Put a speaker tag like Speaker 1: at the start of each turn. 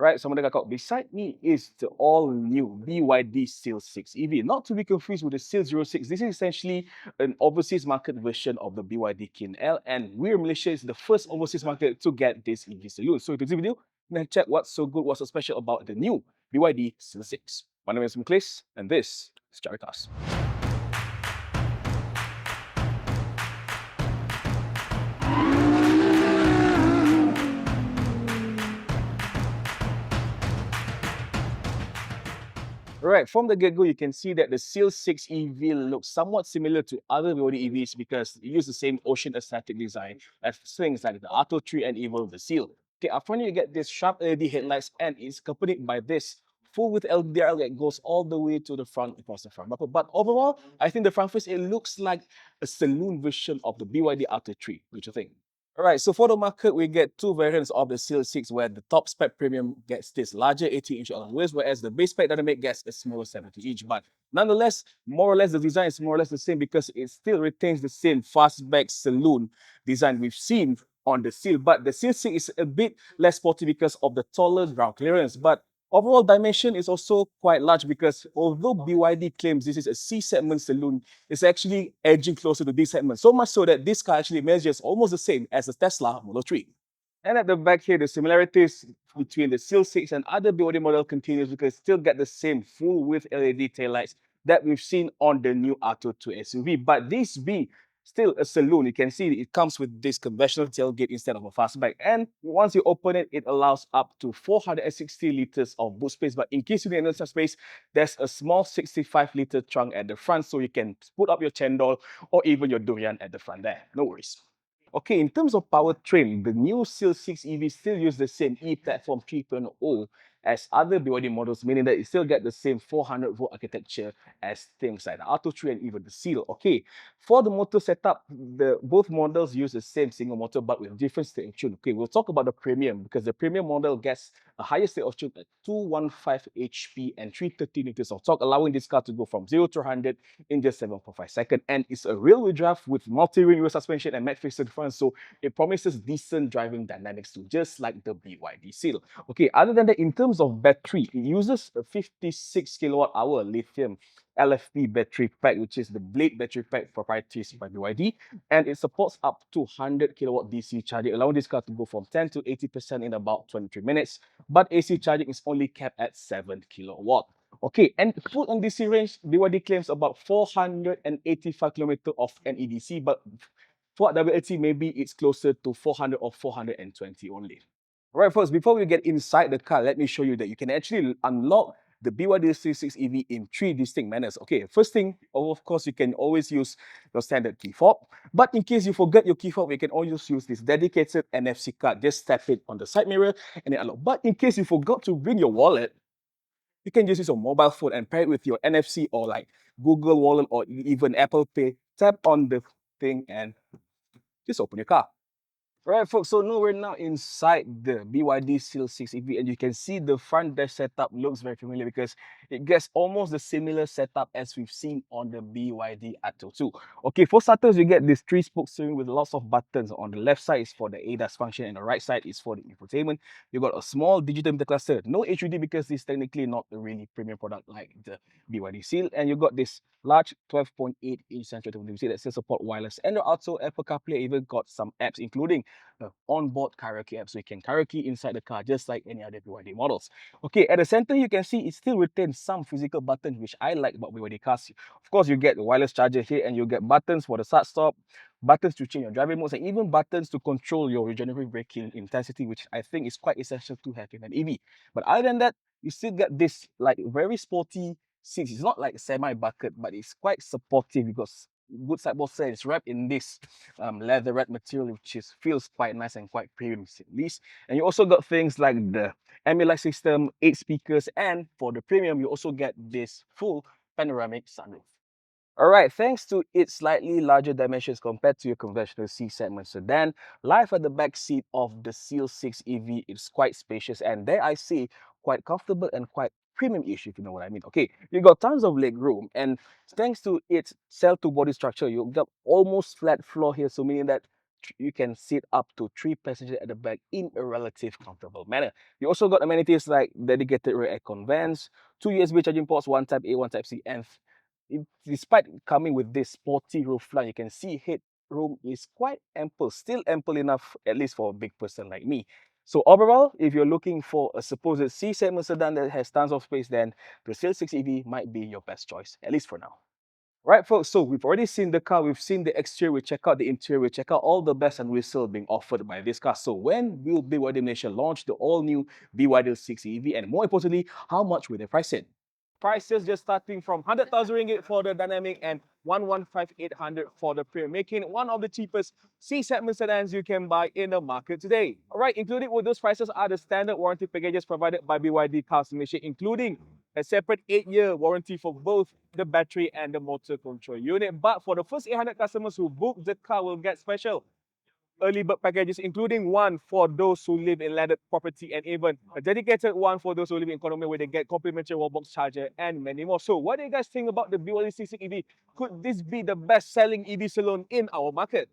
Speaker 1: Right, so beside me is the all-new BYD Seal 6 EV. Not to be confused with the Seal 06. This is essentially an overseas market version of the BYD Kin L, and we're Malaysia is the first overseas market to get this EV saloon. So in this video, we're going to check what's so good, what's so special about the new BYD Seal 6. My name is Muklis, and this is Caricarz. Right, from the get-go, you can see that the Seal 6 EV looks somewhat similar to other BYD EVs because it uses the same ocean aesthetic design as things like the Atto 3 and even the Seal. Okay, up front you get this sharp LED headlights and it's accompanied by this full-width LDR that goes all the way to the front across the front bumper. But overall, I think the front face, it looks like a saloon version of the BYD Atto 3. What do you think? Alright, so for the market, we get two variants of the Seal 6 where the top spec premium gets this larger 80-inch alloy wheels, whereas the base spec dynamic gets a smaller 70-inch. But nonetheless, more or less the design is more or less the same because it still retains the same fastback saloon design we've seen on the Seal. But the Seal 6 is a bit less sporty because of the taller ground clearance. But overall dimension is also quite large because although BYD claims this is a C-segment saloon, it's actually edging closer to D segment. So much so that this car actually measures almost the same as the Tesla Model 3. And at the back here, the similarities between the Seal 6 and other BYD model continues because still get the same full-width LED taillights that we've seen on the new Atto 2 SUV. But this being still a saloon, you can see it comes with this conventional tailgate instead of a fastback. And once you open it, it allows up to 460 liters of boot space. But in case you need extra space, there's a small 65-liter trunk at the front so you can put up your chendol or even your durian at the front there. No worries. Okay, in terms of powertrain, the new Seal 6 EV still use the same E-Platform 3.0 as other BYD models, meaning that it still get the same 400-volt architecture as things like the Atto 3 and even the Seal. Okay, for the motor setup, both models use the same single motor but with different state of tune. Okay, we'll talk about the premium because the premium model gets a higher state of tune at 215 HP and 330 liters of torque, allowing this car to go from 0 to 100 in just 7.5 seconds. And it's a rear-wheel drive with multi-ring wheel suspension and matte-faced front, so it promises decent driving dynamics too, just like the BYD Seal. Okay, other than that, in terms of battery, it uses a 56 kilowatt-hour lithium LFP battery pack, which is the Blade battery pack proprietary by BYD, and it supports up to 100 kilowatt DC charging, allowing this car to go from 10 to 80% in about 23 minutes. But AC charging is only capped at 7 kilowatt. Okay, and full on DC range, BYD claims about 485 kilometers of NEDC, but for WLT, maybe it's closer to 400 or 420 only. Right, folks, before we get inside the car, let me show you that you can actually unlock the BYD Seal 6 EV in three distinct manners. Okay, first thing, of course, you can always use your standard key fob. But in case you forget your key fob, you can always use this dedicated NFC card. Just tap it on the side mirror and then unlock. But in case you forgot to bring your wallet, you can just use your mobile phone and pair it with your NFC or like Google Wallet or even Apple Pay. Tap on the thing and just open your car. Right, folks, so now we're now inside the BYD Seal 6 EV and you can see the front dash setup looks very familiar because it gets almost the similar setup as we've seen on the BYD Atto 2. Okay, for starters, you get this 3-spoke steering with lots of buttons. On the left side is for the ADAS function and the right side is for the infotainment. You got a small digital meter cluster, no HUD because this is technically not a really premium product like the BYD Seal, and you got this large 12.8-inch central TV that still support wireless Android Auto, Apple CarPlay, even got some apps including onboard karaoke app, so you can karaoke inside the car just like any other BYD models. Okay, at the center you can see it still retains some physical buttons, which I like about BYD cars. Of course, you get the wireless charger here and you get buttons for the start stop, buttons to change your driving modes, and even buttons to control your regenerative braking intensity, which I think is quite essential to have in an EV. But other than that, you still get this like very sporty seats. It's not like semi-bucket, but it's quite supportive because good sideboard set is wrapped in this leatherette material, which feels quite nice and quite premium at least. And you also got things like the ambient light system, 8 speakers, and for the premium, you also get this full panoramic sunroof. Alright, thanks to its slightly larger dimensions compared to your conventional C-segment sedan, life at the back seat of the Seal 6 EV is quite spacious and dare I say, quite comfortable and quite premium-ish, if you know what I mean. Okay, you got tons of leg room and thanks to its cell-to-body structure, you got almost flat floor here, so meaning that you can sit up to 3 passengers at the back in a relative comfortable manner. You also got amenities like dedicated rear aircon vents, 2 USB charging ports, one Type A, one Type C, and despite coming with this sporty roofline, you can see headroom is quite ample, still ample enough, at least for a big person like me. So overall, if you're looking for a supposed C-segment sedan that has tons of space, then the Seal 6 EV might be your best choice, at least for now. Right, folks, so we've already seen the car, we've seen the exterior, we check out the interior, we check out all the bells and whistles being offered by this car. So when will BYD Malaysia launch the all-new BYD 6 EV, and more importantly, how much will they price it? Prices just starting from 100,000 ringgit for the dynamic and 115,800 for the premium, making it one of the cheapest C-segment sedans you can buy in the market today. All right, included with those prices are the standard warranty packages provided by BYD Cars Malaysia, including a separate 8-year warranty for both the battery and the motor control unit. But for the first 800 customers who book the car will get special early bird packages, including one for those who live in landed property and even a dedicated one for those who live in economy where they get complimentary wallbox charger and many more. So what do you guys think about the BYD C6 EV? Could this be the best selling EV salon in our market?